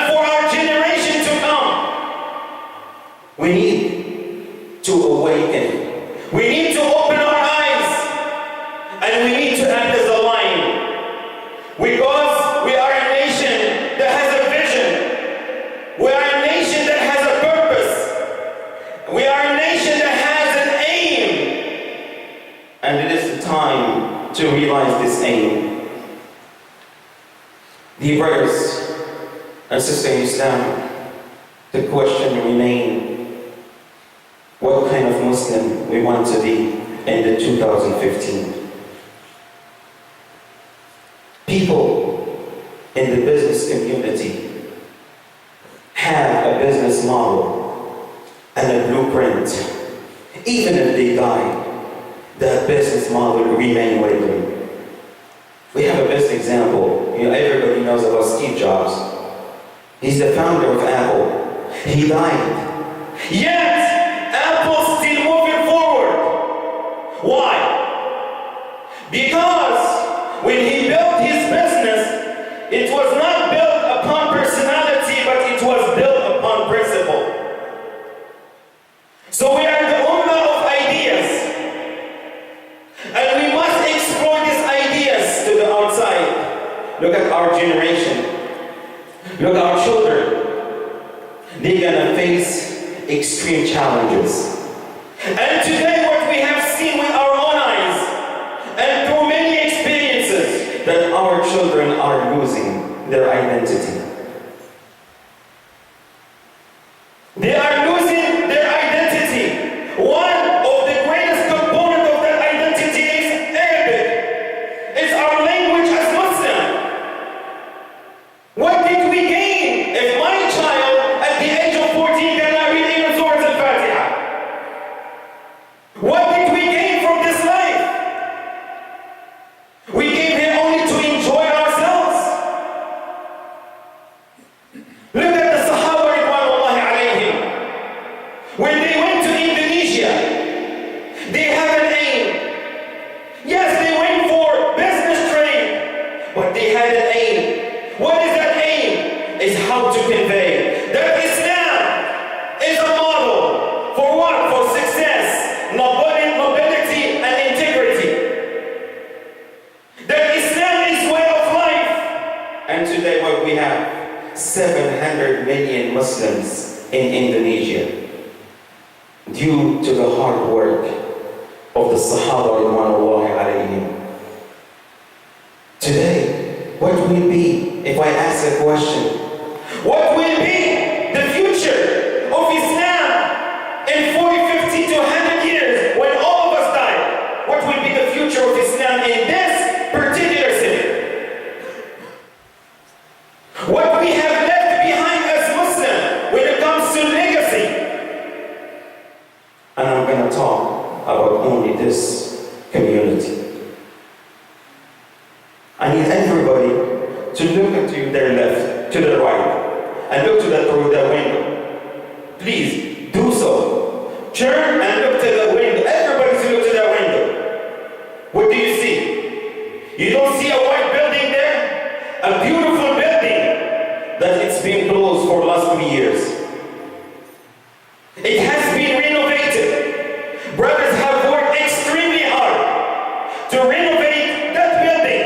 and for our generation to come. We need to awaken. We need to open our eyes, and we need to act as a lion. Because we are a nation that has a vision. We are a nation that has a purpose. We are a nation that has an aim. And it is the time to realize this aim. Dear brothers and sisters in Islam, the question remains, what kind of Muslim we want to be in the 2015? People in the business community have a business model and a blueprint. Even if they die, that business model will remain with them. We have a best example. Everybody knows about Steve Jobs. He's the founder of Apple. He died. Yet, Apple's still moving forward. Why? Because when he built his business, it was not built upon personality, but it was built upon principle. So we are the ummah of ideas, and we must explore these ideas to the outside. Look at our generation. Look at our children. They're gonna face extreme challenges. And today what we have seen with our own eyes, and through many experiences, that our children are losing their identity. They are losing their identity. One of the greatest components of that identity is Arabic. It's our language as Muslim. What did we gain if my child at the age of 14 cannot read even Surah Al-Fatiha? What did we gain from this life? We came here only to enjoy ourselves. Look at the Sahaba ridwanullahi alayhim. When they went to Indonesia, they had an aim. Yes, they went for business trade, but they had an aim. What is that aim? Is how to convey that Islam is a model for what? For success, nobility, and integrity. That Islam is way of life. And today what we have? 700 million Muslims in Indonesia, due to the hard work of the Sahaba ridwanullahi alayhim. Today, what will be, if I ask a question, what will be the future of Islam in 40, 50 to 100 years when all of us die? What will be the future of Islam in this particular city? What we have left behind as Muslims when it comes to legacy. And I'm going to talk about only this community. I need everybody to look to their left, to the right, and look to through the window. Please do so. Turn and look to the window. Everybody to look to that window. What do you see? You don't see a white building there? A beautiful building that it's been closed for the last 3 years. It has been renovated. Brothers have worked extremely hard to renovate that building.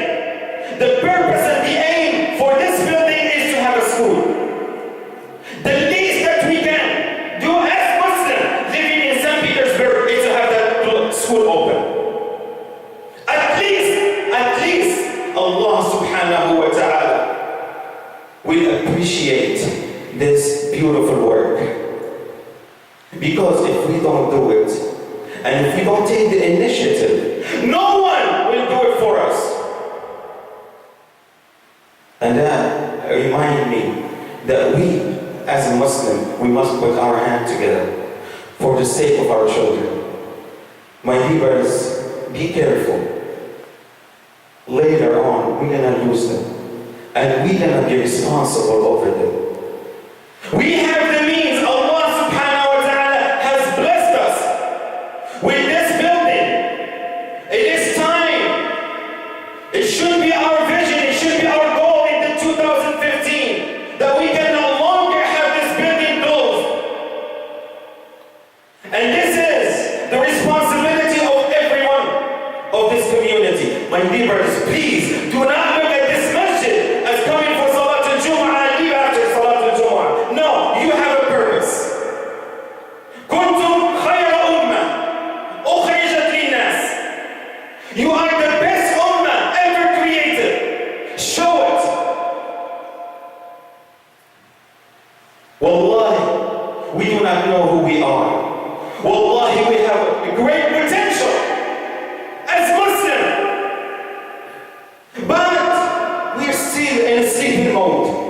The purpose and the aim for this building is to have a school. The least that we can do as Muslims living in St. Petersburg is to have that school open. At least Allah subhanahu wa ta'ala will appreciate this beautiful work. Because if we don't do it, and if we don't take the initiative, no one will do it for us. And that reminds me that we, as a Muslim, we must put our hand together for the sake of our children. My viewers, be careful. Later on, we're going to lose them. And we're going to be responsible over them. We have the means. Allah subhanahu wa ta'ala has blessed us with this building. It is time. It should be our vision. It should be our goal in the 2015 that we can no Wallahi, we do not know who we are. Wallahi, we have a great potential as Muslim, but we're still in a sleeping mode.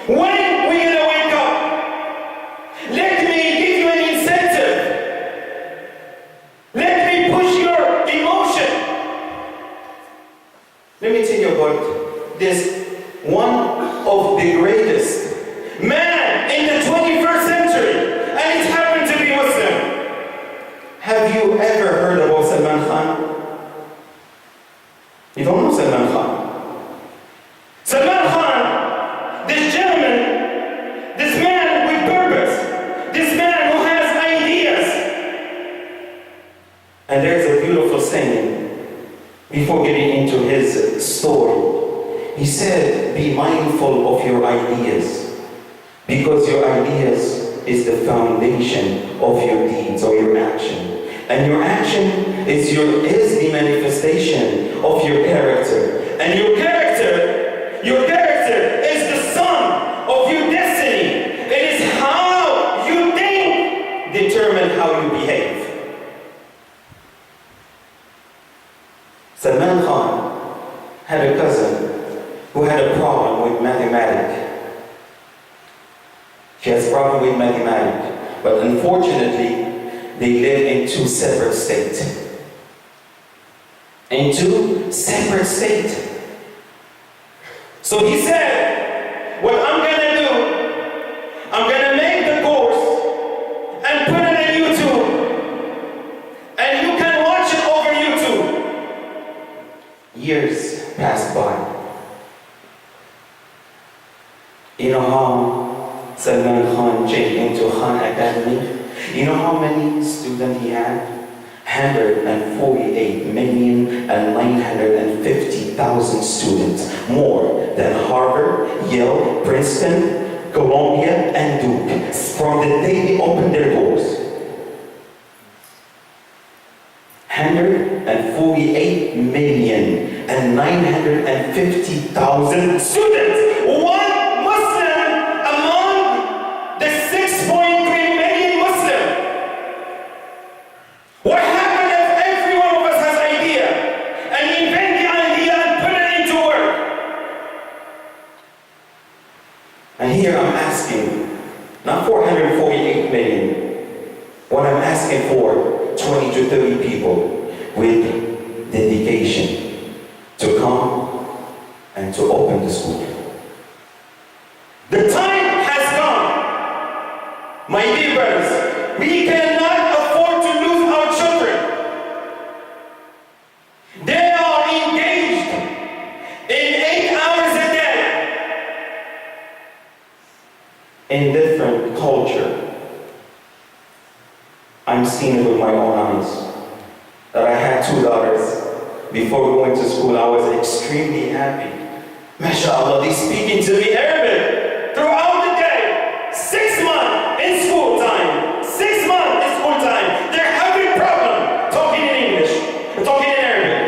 When we gonna wake up? Let me give you an incentive. Let me push your emotion. Let me tell you about this one of the greatest man in the 21st century, and it happened to be Muslim. Have you ever heard about Salman Khan? You don't know Salman Khan? Salman Khan, this gentleman, this man with purpose, this man who has ideas. And there's a beautiful saying before getting into his story. He said, be mindful of your ideas, because your ideas is the foundation of your deeds or your action. And your action is the manifestation of your character. And your character is the sum of your destiny. It is how you think determine how you behave. Salman Khan had a cousin who had a problem with mathematics. She has a problem with mathematics, but unfortunately, they live in two separate states. So he said, what I'm gonna do, I'm gonna make the course and put it on YouTube, and you can watch it over YouTube. Years passed by. You know how Salman Khan changed into Khan Academy? You know how many students he had? 148,950,000 students. More than Harvard, Yale, Princeton, Columbia, and Duke. From the day they opened their doors. 148,950,000 students. One Muslim among the 6.3 million Muslim. What happened if every one of us has an idea and invent the idea and put it into work? And here I'm asking, not 448 million, what I'm asking for, 20 to 30 people with dedication to come and to open the school. The time has come, my dear brothers. We cannot afford to lose our children. They are engaged in 8 hours a day in different culture. I'm seeing it with my own eyes. That I had 2 daughters. Before we went to school, I was extremely happy. MashaAllah, they speaking to me Arabic throughout the day. 6 months in school time. 6 months in school time. They're having a problem talking in English, talking in Arabic.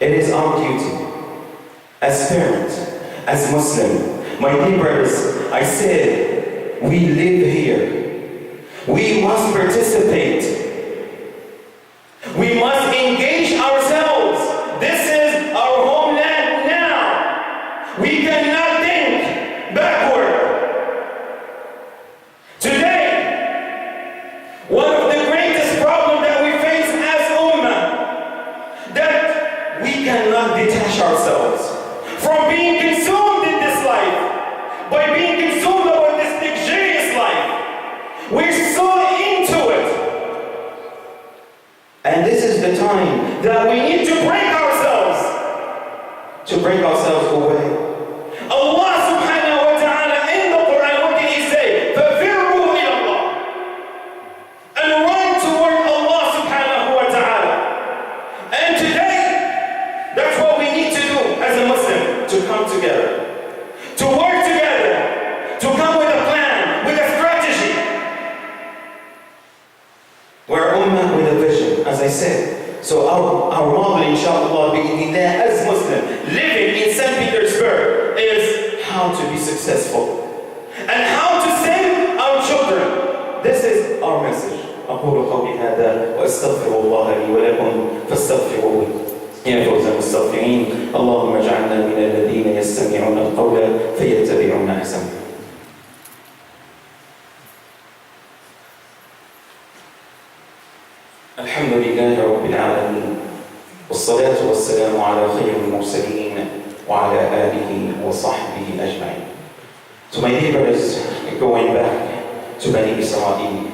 It is our duty as parents, as Muslims, my dear brothers, I said, we live here. We must participate. We must engage ourselves. This is our homeland now. We cannot think backward. Today, one of the greatest problems that we face as Ummah, that we cannot detach ourselves from being consumed in this life, by being consumed about this luxurious life. We're so into it. And this is the time that we need to break ourselves away. Allah subhanahu wa ta'ala in the Quran, what did he say? فَفِرُّوا إِلَى اللَّهِ, and run toward Allah subhanahu wa ta'ala. And today, that's what we need to do as a Muslim, to come together, to work together, to come with a plan, with a strategy. We're ummah with a vision, as I said. So our model, inshallah, as Muslim, living in St. Petersburg, in how to be successful and how to save our children. This is our message. أقول قولي هذا وأستغفر الله لي ولكم فاستغفروه يا فوز المستغفرين. اللهم اجعلنا من الذين يستمعون القول فيتبعون أحسنه. الحمد لله رب العالمين والصلاة والسلام على خير المرسلين وعلى آله وصحبه أجمعين. To my neighbors, going back to Bani Israel,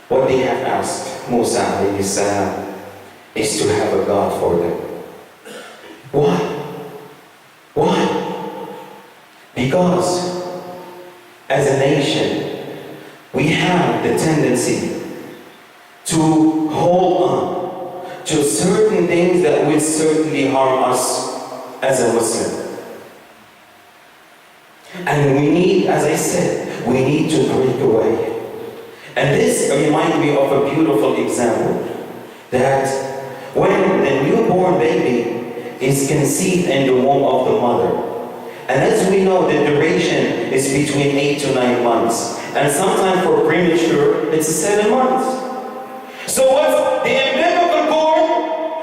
what they have asked Musa alayhi salam is to have a God for them. Why? Why? Because as a nation, we have the tendency to hold on to certain things that will certainly harm us as a Muslim. And we need, as I said, we need to break away. And this reminds me of a beautiful example that when the newborn baby is conceived in the womb of the mother, and as we know, the duration is between 8 to 9 months, and sometimes for premature, it's 7 months. So what's the umbilical cord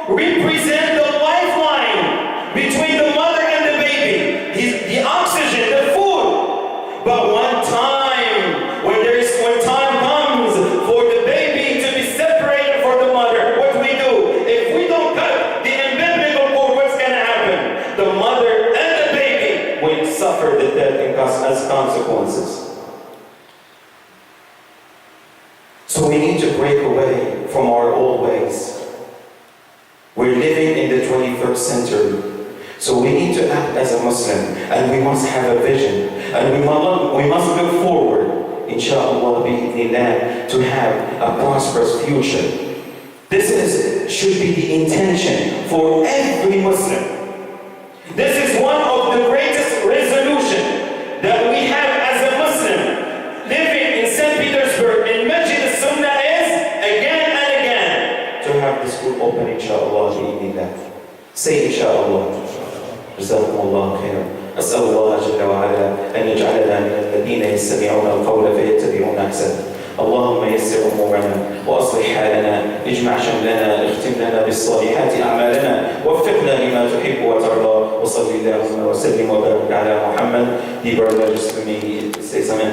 represent the lifeline between the mother and the baby, the oxygen, the food. But when time comes for the baby to be separated from the mother, what do we do? If we don't cut the umbilical cord, what's going to happen? The mother and the baby will suffer the death as consequences. So we need to break away from our old ways. We're living in the 21st century. So we need to act as a Muslim, and we must have a vision, and we must look forward, inshallah, to have a prosperous future. This should be the intention for every Muslim. This is one of the greatest resolutions that we have as a Muslim living in St. Petersburg in Masjid Al-Sunnah is again and again to have the school open, inshallah. Say inshallah. جزاكم الله خيرا. أسأل الله جل وعلا أن يجعلنا من الذين يستمعون القول فيتبعون أحسنه. اللهم يسر أمورنا وأصلح حالنا، اجمع شملنا، اختم لنا بالصالحات أعمالنا، وفقنا لما تحب وترضى، وصل اللهم وسلم وبارك على محمد. The brother just to me, say something.